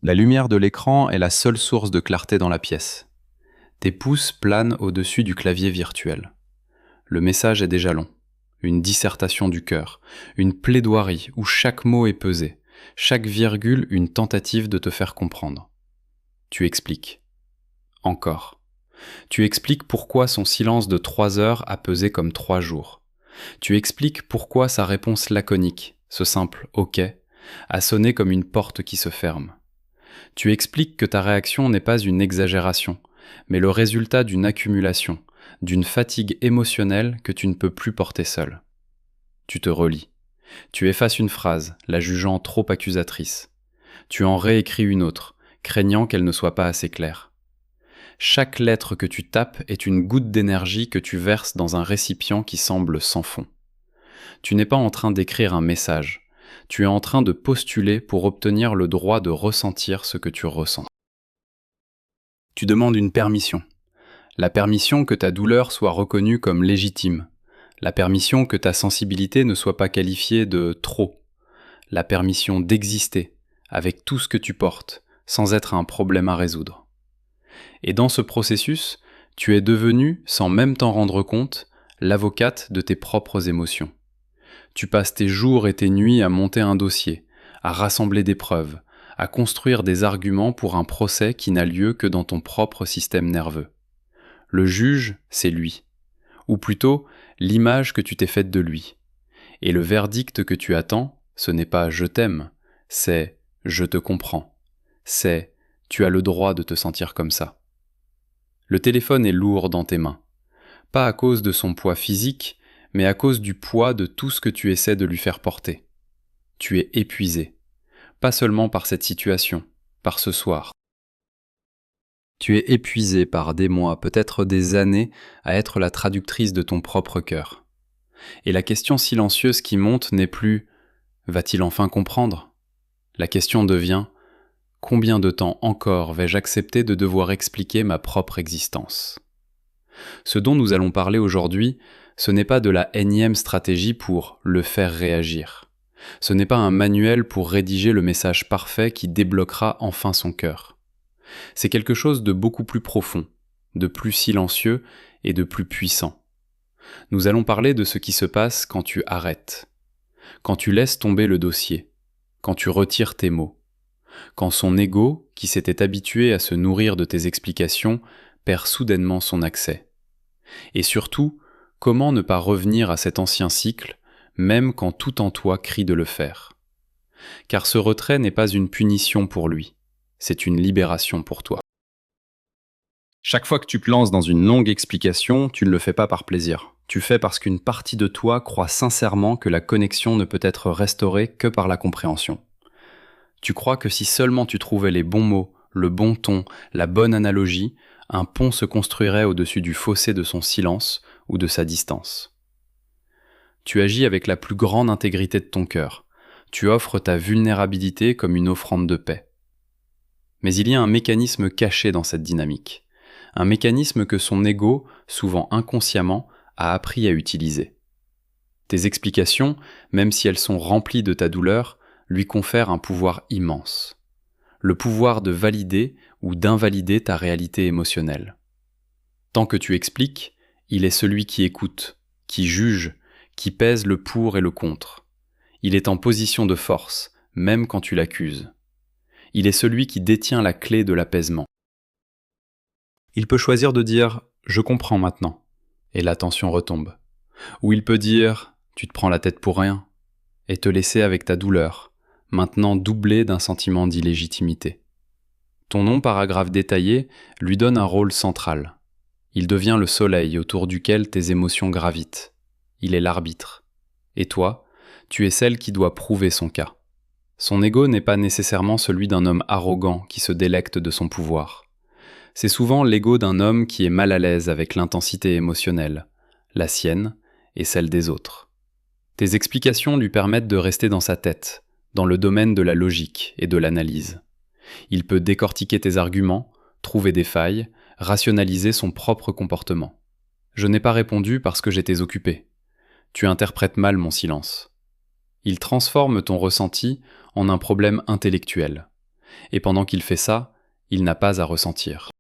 La lumière de l'écran est la seule source de clarté dans la pièce. Tes pouces planent au-dessus du clavier virtuel. Le message est déjà long. Une dissertation du cœur, une plaidoirie où chaque mot est pesé, chaque virgule une tentative de te faire comprendre. Tu expliques. Encore. Tu expliques pourquoi son silence de 3 heures a pesé comme 3 jours. Tu expliques pourquoi sa réponse laconique, ce simple « ok », a sonné comme une porte qui se ferme. Tu expliques que ta réaction n'est pas une exagération, mais le résultat d'une accumulation, d'une fatigue émotionnelle que tu ne peux plus porter seul. Tu te relis. Tu effaces une phrase, la jugeant trop accusatrice. Tu en réécris une autre, craignant qu'elle ne soit pas assez claire. Chaque lettre que tu tapes est une goutte d'énergie que tu verses dans un récipient qui semble sans fond. Tu n'es pas en train d'écrire un message. Tu es en train de postuler pour obtenir le droit de ressentir ce que tu ressens. Tu demandes une permission. La permission que ta douleur soit reconnue comme légitime. La permission que ta sensibilité ne soit pas qualifiée de trop. La permission d'exister, avec tout ce que tu portes, sans être un problème à résoudre. Et dans ce processus, tu es devenue, sans même t'en rendre compte, l'avocate de tes propres émotions. Tu passes tes jours et tes nuits à monter un dossier, à rassembler des preuves, à construire des arguments pour un procès qui n'a lieu que dans ton propre système nerveux. Le juge, c'est lui. Ou plutôt, l'image que tu t'es faite de lui. Et le verdict que tu attends, ce n'est pas « je t'aime », c'est « je te comprends », c'est « tu as le droit de te sentir comme ça ». Le téléphone est lourd dans tes mains. Pas à cause de son poids physique, mais à cause du poids de tout ce que tu essaies de lui faire porter. Tu es épuisé. Pas seulement par cette situation, par ce soir. Tu es épuisé par des mois, peut-être des années, à être la traductrice de ton propre cœur. Et la question silencieuse qui monte n'est plus « va-t-il enfin comprendre ?» La question devient « combien de temps encore vais-je accepter de devoir expliquer ma propre existence ?» Ce dont nous allons parler aujourd'hui, ce n'est pas de la énième stratégie pour le faire réagir. Ce n'est pas un manuel pour rédiger le message parfait qui débloquera enfin son cœur. C'est quelque chose de beaucoup plus profond, de plus silencieux et de plus puissant. Nous allons parler de ce qui se passe quand tu arrêtes, quand tu laisses tomber le dossier, quand tu retires tes mots, quand son ego, qui s'était habitué à se nourrir de tes explications, perd soudainement son accès. Et surtout, comment ne pas revenir à cet ancien cycle, même quand tout en toi crie de le faire. Car ce retrait n'est pas une punition pour lui, c'est une libération pour toi. Chaque fois que tu te lances dans une longue explication, tu ne le fais pas par plaisir. Tu fais parce qu'une partie de toi croit sincèrement que la connexion ne peut être restaurée que par la compréhension. Tu crois que si seulement tu trouvais les bons mots, le bon ton, la bonne analogie, un pont se construirait au-dessus du fossé de son silence ou de sa distance. Tu agis avec la plus grande intégrité de ton cœur. Tu offres ta vulnérabilité comme une offrande de paix. Mais il y a un mécanisme caché dans cette dynamique. Un mécanisme que son ego, souvent inconsciemment, a appris à utiliser. Tes explications, même si elles sont remplies de ta douleur, lui confèrent un pouvoir immense. Le pouvoir de valider ou d'invalider ta réalité émotionnelle. Tant que tu expliques, il est celui qui écoute, qui juge, qui pèse le pour et le contre. Il est en position de force, même quand tu l'accuses. Il est celui qui détient la clé de l'apaisement. Il peut choisir de dire « je comprends maintenant » et la tension retombe. Ou il peut dire « tu te prends la tête pour rien » et te laisser avec ta douleur, maintenant doublée d'un sentiment d'illégitimité. Ton non-paragraphe détaillé lui donne un rôle central. Il devient le soleil autour duquel tes émotions gravitent. Il est l'arbitre. Et toi, tu es celle qui doit prouver son cas. Son ego n'est pas nécessairement celui d'un homme arrogant qui se délecte de son pouvoir. C'est souvent l'ego d'un homme qui est mal à l'aise avec l'intensité émotionnelle, la sienne et celle des autres. Tes explications lui permettent de rester dans sa tête, dans le domaine de la logique et de l'analyse. Il peut décortiquer tes arguments, trouver des failles, rationaliser son propre comportement. Je n'ai pas répondu parce que j'étais occupé. Tu interprètes mal mon silence. Il transforme ton ressenti en un problème intellectuel. Et pendant qu'il fait ça, il n'a pas à ressentir.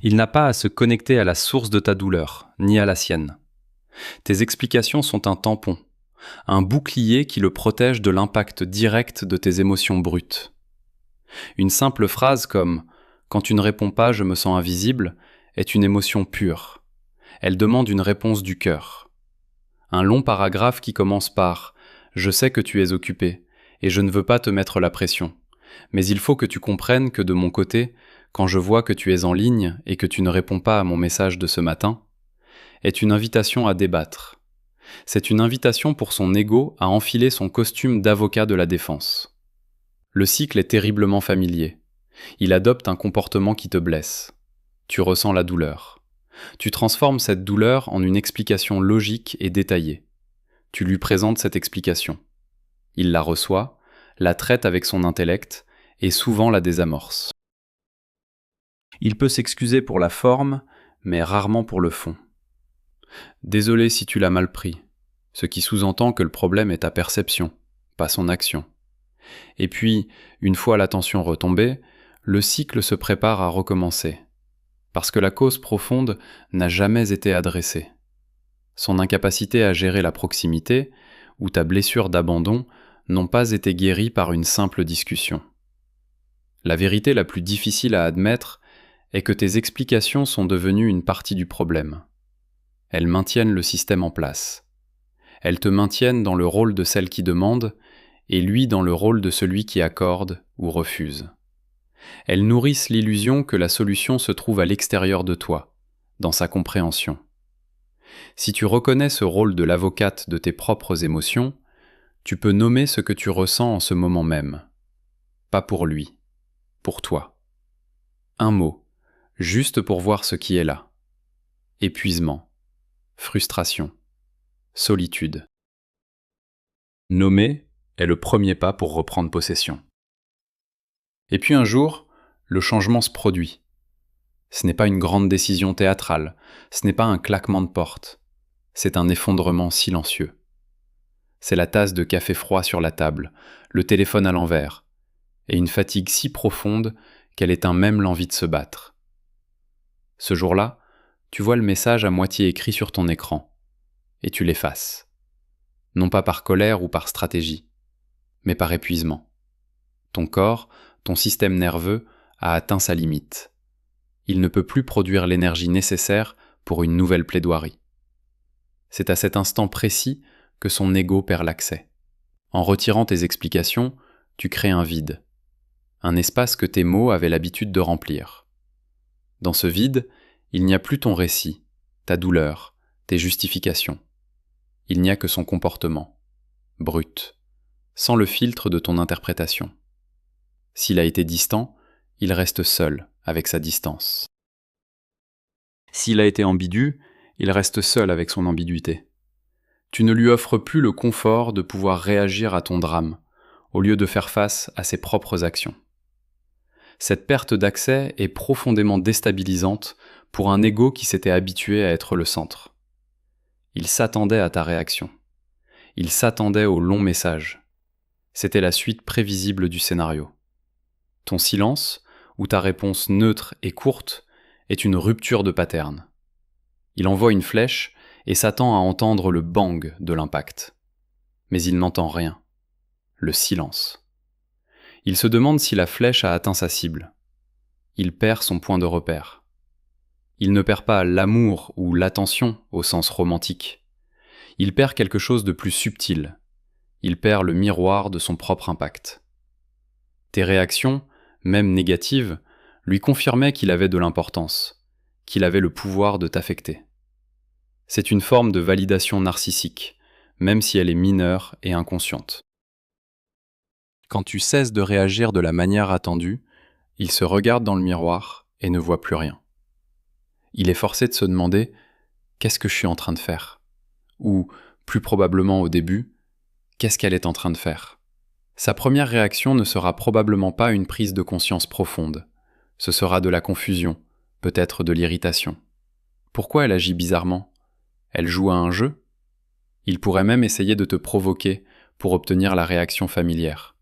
Il n'a pas à se connecter à la source de ta douleur, ni à la sienne. Tes explications sont un tampon, un bouclier qui le protège de l'impact direct de tes émotions brutes. Une simple phrase comme « Quand tu ne réponds pas, je me sens invisible » est une émotion pure. Elle demande une réponse du cœur. Un long paragraphe qui commence par « Je sais que tu es occupé, et je ne veux pas te mettre la pression, mais il faut que tu comprennes que de mon côté, quand je vois que tu es en ligne et que tu ne réponds pas à mon message de ce matin », est une invitation à débattre. C'est une invitation pour son ego à enfiler son costume d'avocat de la défense. Le cycle est terriblement familier. Il adopte un comportement qui te blesse. Tu ressens la douleur. Tu transformes cette douleur en une explication logique et détaillée. Tu lui présentes cette explication. Il la reçoit, la traite avec son intellect et souvent la désamorce. Il peut s'excuser pour la forme, mais rarement pour le fond. Désolé si tu l'as mal pris, ce qui sous-entend que le problème est ta perception, pas son action. Et puis, une fois la tension retombée, le cycle se prépare à recommencer, parce que la cause profonde n'a jamais été adressée. Son incapacité à gérer la proximité, ou ta blessure d'abandon, n'ont pas été guéries par une simple discussion. La vérité la plus difficile à admettre est que tes explications sont devenues une partie du problème. Elles maintiennent le système en place. Elles te maintiennent dans le rôle de celle qui demande, et lui dans le rôle de celui qui accorde ou refuse. Elles nourrissent l'illusion que la solution se trouve à l'extérieur de toi, dans sa compréhension. Si tu reconnais ce rôle de l'avocate de tes propres émotions, tu peux nommer ce que tu ressens en ce moment même. Pas pour lui, pour toi. Un mot, juste pour voir ce qui est là. Épuisement, frustration, solitude. Nommer est le premier pas pour reprendre possession. Et puis un jour, le changement se produit. Ce n'est pas une grande décision théâtrale, ce n'est pas un claquement de porte, c'est un effondrement silencieux. C'est la tasse de café froid sur la table, le téléphone à l'envers, et une fatigue si profonde qu'elle éteint même l'envie de se battre. Ce jour-là, tu vois le message à moitié écrit sur ton écran, et tu l'effaces. Non pas par colère ou par stratégie, mais par épuisement. Ton corps, ton système nerveux, a atteint sa limite. Il ne peut plus produire l'énergie nécessaire pour une nouvelle plaidoirie. C'est à cet instant précis que son ego perd l'accès. En retirant tes explications, tu crées un vide, un espace que tes mots avaient l'habitude de remplir. Dans ce vide, il n'y a plus ton récit, ta douleur, tes justifications. Il n'y a que son comportement, brut, sans le filtre de ton interprétation. S'il a été distant, il reste seul avec sa distance. S'il a été ambigu, il reste seul avec son ambiguïté. Tu ne lui offres plus le confort de pouvoir réagir à ton drame, au lieu de faire face à ses propres actions. Cette perte d'accès est profondément déstabilisante pour un ego qui s'était habitué à être le centre. Il s'attendait à ta réaction. Il s'attendait au long message. C'était la suite prévisible du scénario. Ton silence, ou ta réponse neutre et courte, est une rupture de pattern. Il envoie une flèche et s'attend à entendre le bang de l'impact. Mais il n'entend rien. Le silence. Il se demande si la flèche a atteint sa cible. Il perd son point de repère. Il ne perd pas l'amour ou l'attention au sens romantique. Il perd quelque chose de plus subtil. Il perd le miroir de son propre impact. Tes réactions, même négatives, lui confirmaient qu'il avait de l'importance, qu'il avait le pouvoir de t'affecter. C'est une forme de validation narcissique, même si elle est mineure et inconsciente. Quand tu cesses de réagir de la manière attendue, il se regarde dans le miroir et ne voit plus rien. Il est forcé de se demander « Qu'est-ce que je suis en train de faire ?» ou, plus probablement au début, « Qu'est-ce qu'elle est en train de faire ?» Sa première réaction ne sera probablement pas une prise de conscience profonde. Ce sera de la confusion, peut-être de l'irritation. Pourquoi elle agit bizarrement ? Elle joue à un jeu ? Il pourrait même essayer de te provoquer pour obtenir la réaction familière.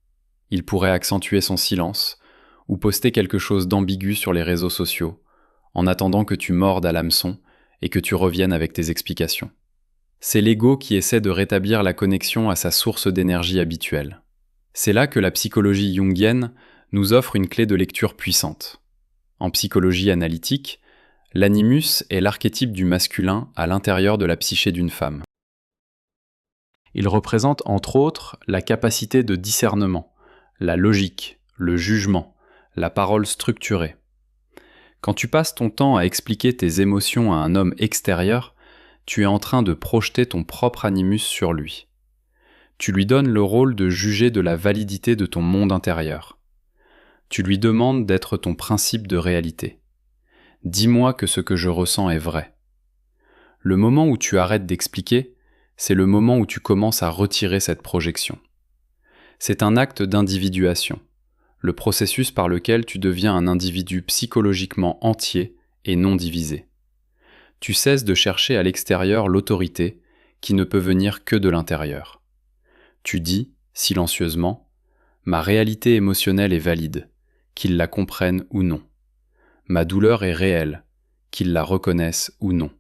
Il pourrait accentuer son silence ou poster quelque chose d'ambigu sur les réseaux sociaux, en attendant que tu mordes à l'hameçon et que tu reviennes avec tes explications. C'est l'ego qui essaie de rétablir la connexion à sa source d'énergie habituelle. C'est là que la psychologie jungienne nous offre une clé de lecture puissante. En psychologie analytique, l'animus est l'archétype du masculin à l'intérieur de la psyché d'une femme. Il représente entre autres la capacité de discernement, la logique, le jugement, la parole structurée. Quand tu passes ton temps à expliquer tes émotions à un homme extérieur, tu es en train de projeter ton propre animus sur lui. Tu lui donnes le rôle de juger de la validité de ton monde intérieur. Tu lui demandes d'être ton principe de réalité. Dis-moi que ce que je ressens est vrai. Le moment où tu arrêtes d'expliquer, c'est le moment où tu commences à retirer cette projection. C'est un acte d'individuation, le processus par lequel tu deviens un individu psychologiquement entier et non divisé. Tu cesses de chercher à l'extérieur l'autorité qui ne peut venir que de l'intérieur. Tu dis, silencieusement, « Ma réalité émotionnelle est valide, qu'ils la comprennent ou non. Ma douleur est réelle, qu'ils la reconnaissent ou non.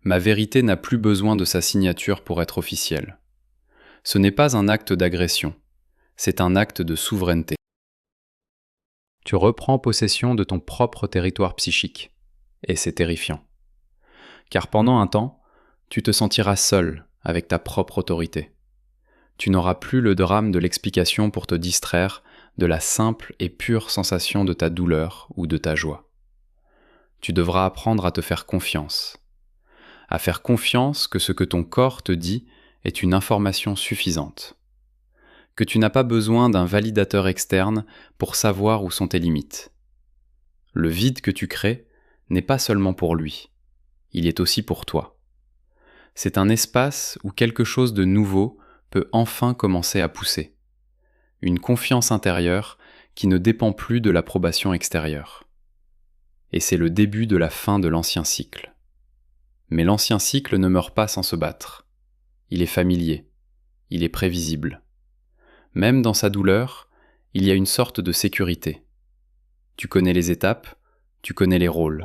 Ma vérité n'a plus besoin de sa signature pour être officielle. Ce n'est pas un acte d'agression, c'est un acte de souveraineté. » Tu reprends possession de ton propre territoire psychique, et c'est terrifiant. Car pendant un temps, tu te sentiras seul avec ta propre autorité. Tu n'auras plus le drame de l'explication pour te distraire de la simple et pure sensation de ta douleur ou de ta joie. Tu devras apprendre à te faire confiance. À faire confiance que ce que ton corps te dit est une information suffisante. Que tu n'as pas besoin d'un validateur externe pour savoir où sont tes limites. Le vide que tu crées n'est pas seulement pour lui, il est aussi pour toi. C'est un espace où quelque chose de nouveau peut enfin commencer à pousser. Une confiance intérieure qui ne dépend plus de l'approbation extérieure. Et c'est le début de la fin de l'ancien cycle. Mais l'ancien cycle ne meurt pas sans se battre. Il est familier, il est prévisible. Même dans sa douleur, il y a une sorte de sécurité. Tu connais les étapes, tu connais les rôles.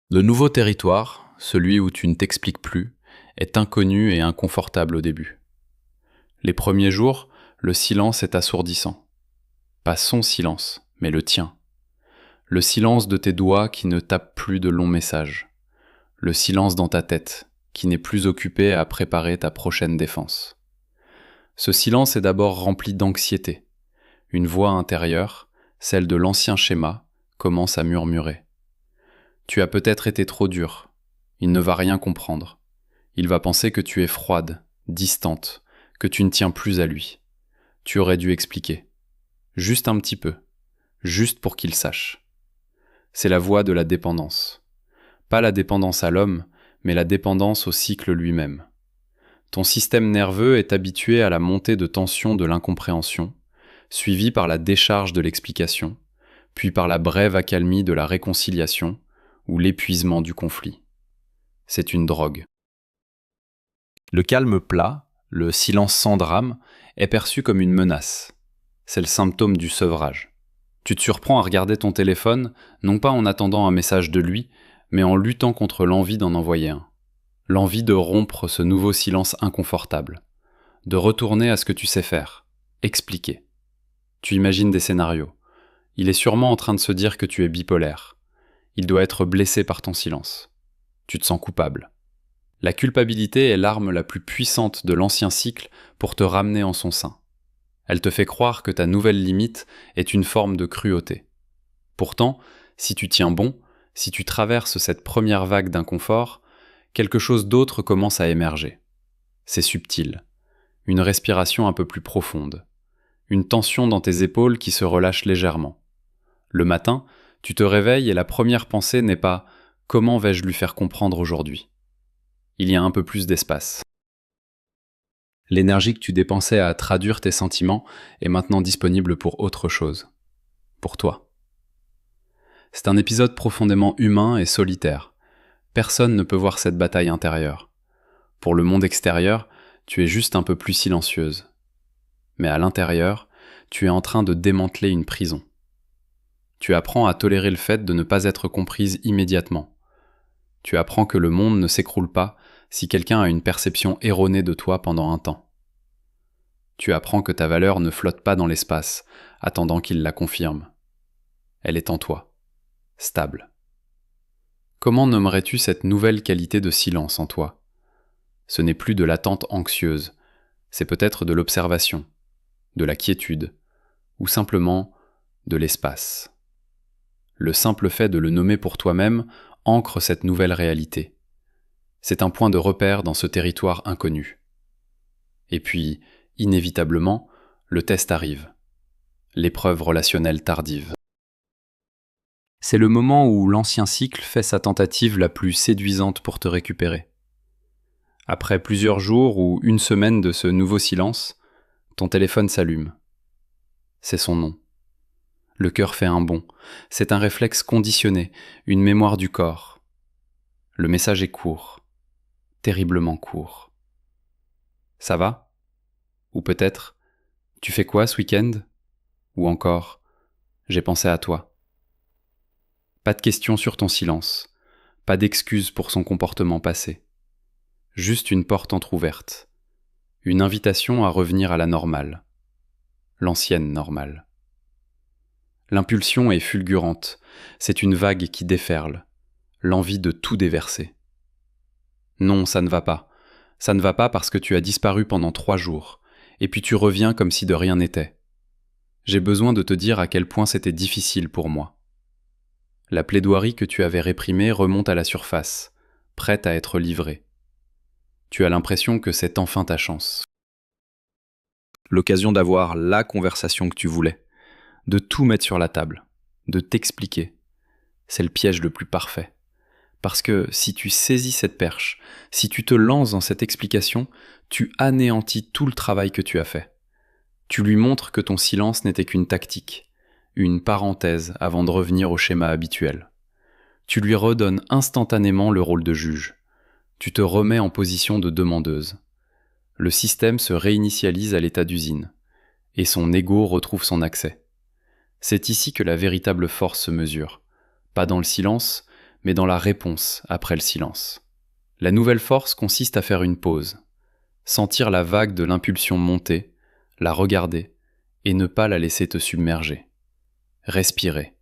Le nouveau territoire, celui où tu ne t'expliques plus, est inconnu et inconfortable au début. Les premiers jours, le silence est assourdissant. Pas son silence, mais le tien. Le silence de tes doigts qui ne tapent plus de longs messages. Le silence dans ta tête, qui n'est plus occupé à préparer ta prochaine défense. Ce silence est d'abord rempli d'anxiété. Une voix intérieure, celle de l'ancien schéma, commence à murmurer. Tu as peut-être été trop dur. Il ne va rien comprendre. Il va penser que tu es froide, distante, que tu ne tiens plus à lui. Tu aurais dû expliquer. Juste un petit peu. Juste pour qu'il sache. C'est la voix de la dépendance. Pas la dépendance à l'homme, mais la dépendance au cycle lui-même. Ton système nerveux est habitué à la montée de tension de l'incompréhension, suivie par la décharge de l'explication, puis par la brève accalmie de la réconciliation ou l'épuisement du conflit. C'est une drogue. Le calme plat, le silence sans drame, est perçu comme une menace. C'est le symptôme du sevrage. Tu te surprends à regarder ton téléphone, non pas en attendant un message de lui, mais en luttant contre l'envie d'en envoyer un. L'envie de rompre ce nouveau silence inconfortable, de retourner à ce que tu sais faire, expliquer. Tu imagines des scénarios. Il est sûrement en train de se dire que tu es bipolaire. Il doit être blessé par ton silence. Tu te sens coupable. La culpabilité est l'arme la plus puissante de l'ancien cycle pour te ramener en son sein. Elle te fait croire que ta nouvelle limite est une forme de cruauté. Pourtant, si tu tiens bon, si tu traverses cette première vague d'inconfort, quelque chose d'autre commence à émerger. C'est subtil. Une respiration un peu plus profonde. Une tension dans tes épaules qui se relâche légèrement. Le matin, tu te réveilles et la première pensée n'est pas « Comment vais-je lui faire comprendre aujourd'hui ?» Il y a un peu plus d'espace. L'énergie que tu dépensais à traduire tes sentiments est maintenant disponible pour autre chose. Pour toi. C'est un épisode profondément humain et solitaire. Personne ne peut voir cette bataille intérieure. Pour le monde extérieur, tu es juste un peu plus silencieuse. mais à l'intérieur, tu es en train de démanteler une prison. Tu apprends à tolérer le fait de ne pas être comprise immédiatement. Tu apprends que le monde ne s'écroule pas si quelqu'un a une perception erronée de toi pendant un temps. Tu apprends que ta valeur ne flotte pas dans l'espace, attendant qu'il la confirme. Elle est en toi, stable. Comment nommerais-tu cette nouvelle qualité de silence en toi ? Ce n'est plus de l'attente anxieuse, c'est peut-être de l'observation, de la quiétude, ou simplement de l'espace. Le simple fait de le nommer pour toi-même ancre cette nouvelle réalité. C'est un point de repère dans ce territoire inconnu. Et puis, inévitablement, le test arrive. L'épreuve relationnelle tardive. C'est le moment où l'ancien cycle fait sa tentative la plus séduisante pour te récupérer. Après plusieurs jours ou une semaine de ce nouveau silence, ton téléphone s'allume. C'est son nom. Le cœur fait un bond. C'est un réflexe conditionné, une mémoire du corps. Le message est court, terriblement court. Ça va ? Ou peut-être, tu fais quoi ce week-end ? Ou encore, j'ai pensé à toi. Pas de questions sur ton silence, pas d'excuses pour son comportement passé. Juste une porte entr'ouverte, une invitation à revenir à la normale, l'ancienne normale. L'impulsion est fulgurante, c'est une vague qui déferle, l'envie de tout déverser. Non, ça ne va pas. Ça ne va pas parce que tu as disparu pendant 3 jours, et puis tu reviens comme si de rien n'était. J'ai besoin de te dire à quel point c'était difficile pour moi. La plaidoirie que tu avais réprimée remonte à la surface, prête à être livrée. Tu as l'impression que c'est enfin ta chance. L'occasion d'avoir la conversation que tu voulais, de tout mettre sur la table, de t'expliquer. C'est le piège le plus parfait. Parce que si tu saisis cette perche, si tu te lances dans cette explication, tu anéantis tout le travail que tu as fait. Tu lui montres que ton silence n'était qu'une tactique, une parenthèse avant de revenir au schéma habituel. Tu lui redonnes instantanément le rôle de juge. Tu te remets en position de demandeuse. Le système se réinitialise à l'état d'usine, et son ego retrouve son accès. C'est ici que la véritable force se mesure, pas dans le silence, mais dans la réponse après le silence. La nouvelle force consiste à faire une pause, sentir la vague de l'impulsion monter, la regarder, et ne pas la laisser te submerger. Respirer.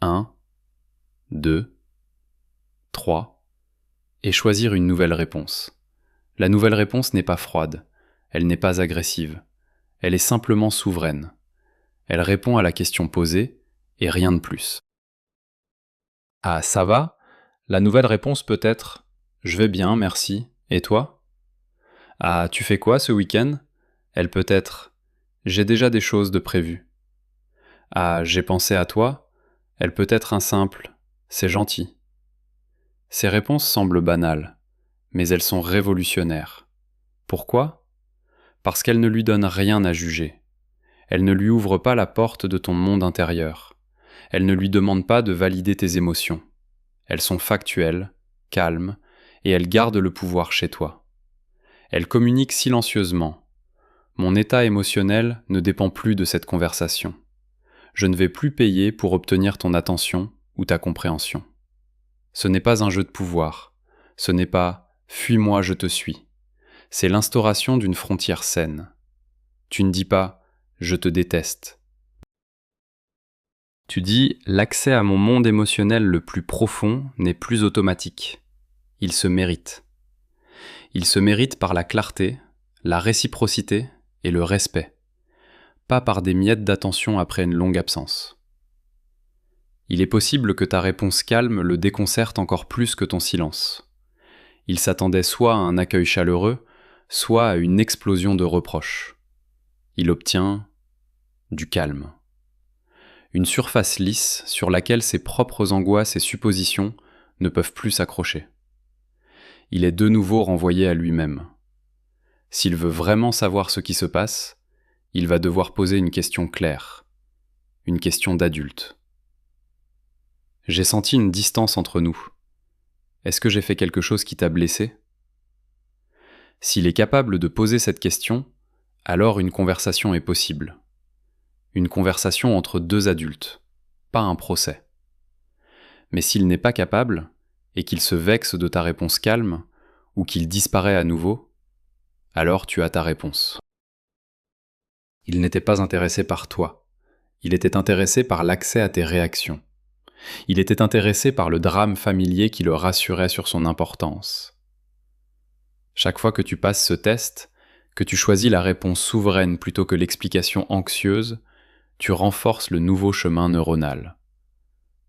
1, 2, 3, et choisir une nouvelle réponse. La nouvelle réponse n'est pas froide, elle n'est pas agressive, elle est simplement souveraine. Elle répond à la question posée, et rien de plus. Ah, ça va ? La nouvelle réponse peut être « Je vais bien, merci. Et toi ?» Ah, tu fais quoi ce week-end ? Elle peut être « J'ai déjà des choses de prévues. » Ah, j'ai pensé à toi ? Elle peut être un simple « C'est gentil. » Ces réponses semblent banales, mais elles sont révolutionnaires. Pourquoi ? Parce qu'elles ne lui donnent rien à juger. Elles ne lui ouvrent pas la porte de ton monde intérieur. Elles ne lui demandent pas de valider tes émotions. Elles sont factuelles, calmes, et elles gardent le pouvoir chez toi. Elles communiquent silencieusement. Mon état émotionnel ne dépend plus de cette conversation. Je ne vais plus payer pour obtenir ton attention ou ta compréhension. Ce n'est pas un jeu de pouvoir. Ce n'est pas « fuis-moi, je te suis ». C'est l'instauration d'une frontière saine. Tu ne dis pas « je te déteste ». Tu dis « l'accès à mon monde émotionnel le plus profond n'est plus automatique. Il se mérite. Il se mérite par la clarté, la réciprocité et le respect, pas par des miettes d'attention après une longue absence. Il est possible que ta réponse calme le déconcerte encore plus que ton silence. Il s'attendait soit à un accueil chaleureux, soit à une explosion de reproches. Il obtient du calme. Une surface lisse sur laquelle ses propres angoisses et suppositions ne peuvent plus s'accrocher. Il est de nouveau renvoyé à lui-même. S'il veut vraiment savoir ce qui se passe, il va devoir poser une question claire, une question d'adulte. J'ai senti une distance entre nous. Est-ce que j'ai fait quelque chose qui t'a blessé ? S'il est capable de poser cette question, alors une conversation est possible. Une conversation entre deux adultes, pas un procès. Mais s'il n'est pas capable, et qu'il se vexe de ta réponse calme, ou qu'il disparaît à nouveau, alors tu as ta réponse. Il n'était pas intéressé par toi. Il était intéressé par l'accès à tes réactions. Il était intéressé par le drame familier qui le rassurait sur son importance. Chaque fois que tu passes ce test, que tu choisis la réponse souveraine plutôt que l'explication anxieuse, tu renforces le nouveau chemin neuronal.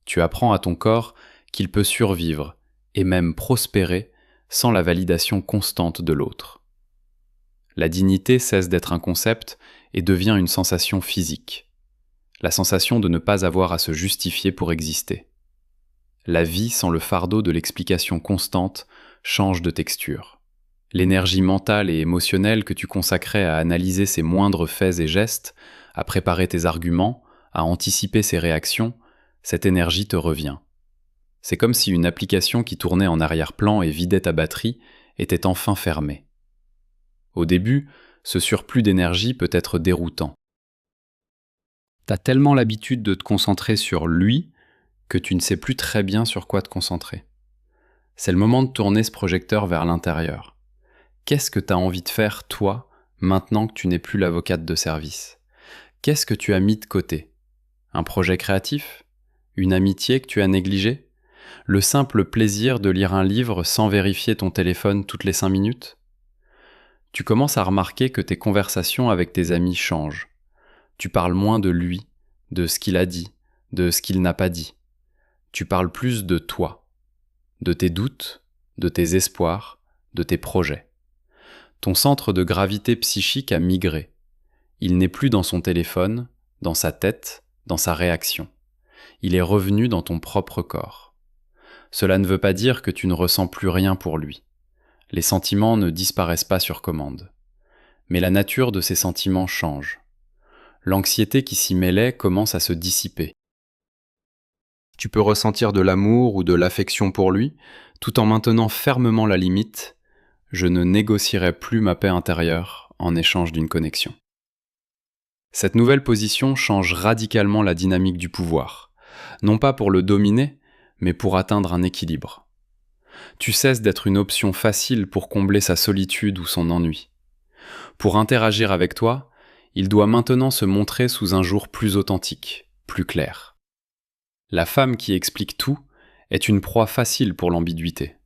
Tu apprends à ton corps qu'il peut survivre et même prospérer sans la validation constante de l'autre. La dignité cesse d'être un concept et devient une sensation physique. La sensation de ne pas avoir à se justifier pour exister. La vie sans le fardeau de l'explication constante change de texture. L'énergie mentale et émotionnelle que tu consacrais à analyser ses moindres faits et gestes, à préparer tes arguments, à anticiper ses réactions, cette énergie te revient. C'est comme si une application qui tournait en arrière-plan et vidait ta batterie était enfin fermée. Au début, ce surplus d'énergie peut être déroutant. T'as tellement l'habitude de te concentrer sur lui que tu ne sais plus très bien sur quoi te concentrer. C'est le moment de tourner ce projecteur vers l'intérieur. Qu'est-ce que t'as envie de faire, toi, maintenant que tu n'es plus l'avocate de service ? Qu'est-ce que tu as mis de côté ? Un projet créatif ? Une amitié que tu as négligée ? Le simple plaisir de lire un livre sans vérifier ton téléphone toutes les 5 minutes ? Tu commences à remarquer que tes conversations avec tes amis changent. Tu parles moins de lui, de ce qu'il a dit, de ce qu'il n'a pas dit. Tu parles plus de toi, de tes doutes, de tes espoirs, de tes projets. Ton centre de gravité psychique a migré. Il n'est plus dans son téléphone, dans sa tête, dans sa réaction. Il est revenu dans ton propre corps. Cela ne veut pas dire que tu ne ressens plus rien pour lui. Les sentiments ne disparaissent pas sur commande. Mais la nature de ces sentiments change. L'anxiété qui s'y mêlait commence à se dissiper. Tu peux ressentir de l'amour ou de l'affection pour lui, tout en maintenant fermement la limite « je ne négocierai plus ma paix intérieure en échange d'une connexion ». Cette nouvelle position change radicalement la dynamique du pouvoir, non pas pour le dominer, mais pour atteindre un équilibre. Tu cesses d'être une option facile pour combler sa solitude ou son ennui. Pour interagir avec toi, il doit maintenant se montrer sous un jour plus authentique, plus clair. La femme qui explique tout est une proie facile pour l'ambiguïté.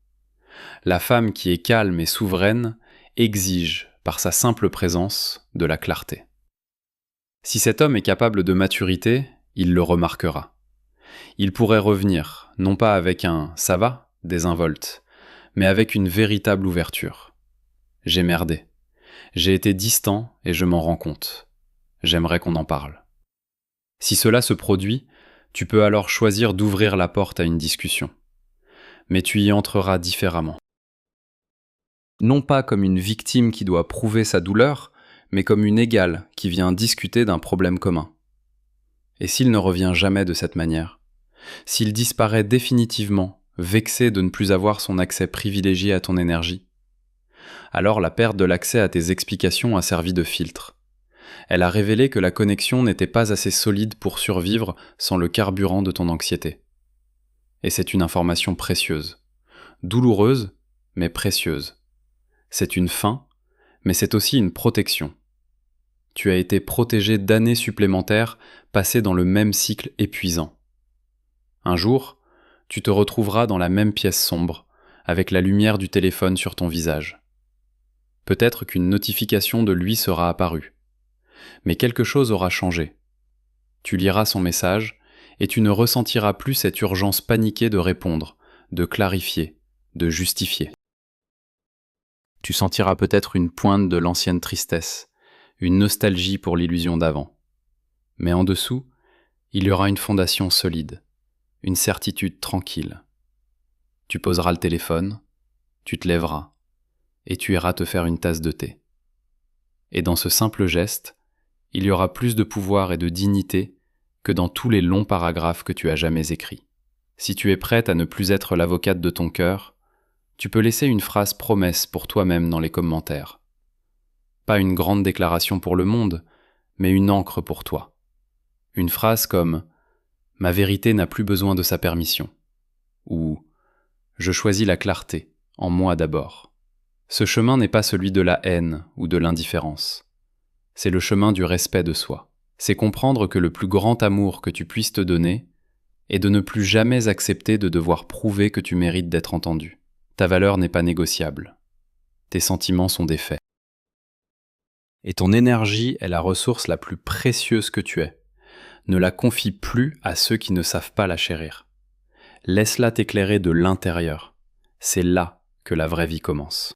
La femme qui est calme et souveraine exige, par sa simple présence, de la clarté. Si cet homme est capable de maturité, il le remarquera. Il pourrait revenir, non pas avec un « ça va » désinvolte, mais avec une véritable ouverture. J'ai merdé. J'ai été distant et je m'en rends compte. J'aimerais qu'on en parle. Si cela se produit, tu peux alors choisir d'ouvrir la porte à une discussion. Mais tu y entreras différemment. Non pas comme une victime qui doit prouver sa douleur, mais comme une égale qui vient discuter d'un problème commun. Et s'il ne revient jamais de cette manière ? S'il disparaît définitivement, vexé de ne plus avoir son accès privilégié à ton énergie ? Alors la perte de l'accès à tes explications a servi de filtre. Elle a révélé que la connexion n'était pas assez solide pour survivre sans le carburant de ton anxiété. Et c'est une information précieuse. Douloureuse, mais précieuse. C'est une fin, mais c'est aussi une protection. Tu as été protégé d'années supplémentaires passées dans le même cycle épuisant. Un jour, tu te retrouveras dans la même pièce sombre, avec la lumière du téléphone sur ton visage. Peut-être qu'une notification de lui sera apparue. Mais quelque chose aura changé. Tu liras son message et tu ne ressentiras plus cette urgence paniquée de répondre, de clarifier, de justifier. Tu sentiras peut-être une pointe de l'ancienne tristesse, une nostalgie pour l'illusion d'avant. Mais en dessous, il y aura une fondation solide, une certitude tranquille. Tu poseras le téléphone, tu te lèveras, et tu iras te faire une tasse de thé. Et dans ce simple geste, il y aura plus de pouvoir et de dignité que dans tous les longs paragraphes que tu as jamais écrits. Si tu es prête à ne plus être l'avocate de ton cœur, tu peux laisser une phrase promesse pour toi-même dans les commentaires. Pas une grande déclaration pour le monde, mais une encre pour toi. Une phrase comme « Ma vérité n'a plus besoin de sa permission » ou « Je choisis la clarté, en moi d'abord ». Ce chemin n'est pas celui de la haine ou de l'indifférence. C'est le chemin du respect de soi. C'est comprendre que le plus grand amour que tu puisses te donner est de ne plus jamais accepter de devoir prouver que tu mérites d'être entendu. Ta valeur n'est pas négociable. Tes sentiments sont des faits. Et ton énergie est la ressource la plus précieuse que tu aies. Ne la confie plus à ceux qui ne savent pas la chérir. Laisse-la t'éclairer de l'intérieur. C'est là que la vraie vie commence.